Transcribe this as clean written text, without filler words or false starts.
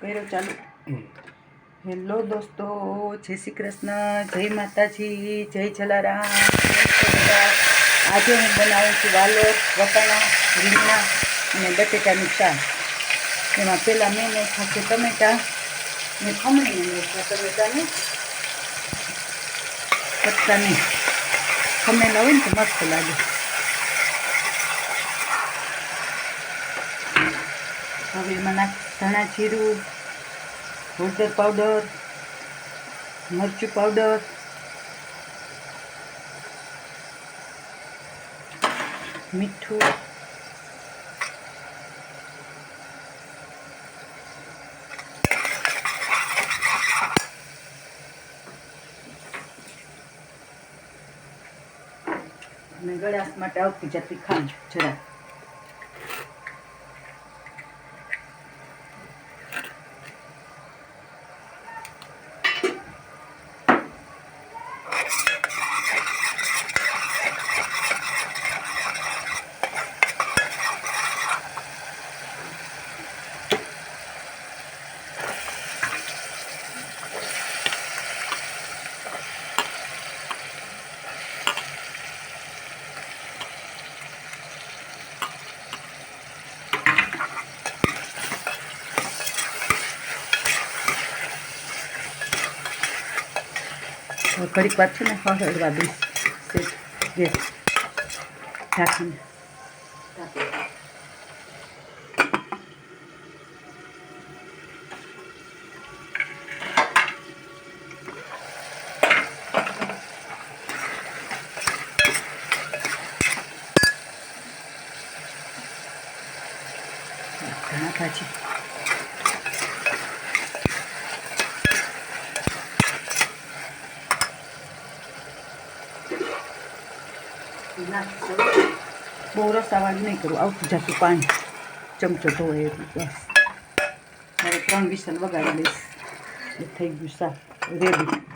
કર્યો ચાલુ। હેલો દોસ્તો, જય શ્રી કૃષ્ણ, જય માતાજી, જય જલારામ। આજે હું બનાવું છું વાલોર, વટાણા, રીંગણા અને બટેટાનું શાક। એમાં પહેલાં મેં નાખ્યા છે ટમેટાં ને ખમણીને નાખ્યા ટમેટાને પત્તાને ખમેલા હોય ને તો મસ્ત લાગે। હવે એમાં ધાણા જીરું, હળદર પાવડર, મરચું પાવડર, મીઠું, અને ગળાશ માટે આવતી જતી ખાંડ જરા। ઘડીક વાર છે ને હળવા દઈશ ગેસ ઢાંકીને। ધાણા ભાજી બહુ રસાવાળું નહીં કરું, આવતું જતું પાણી ચમચો ધોવાય એટલું બસ। હવે 3 વિસલ વગાડી લઈશ, એ થઈ ગયું શાક રેડી।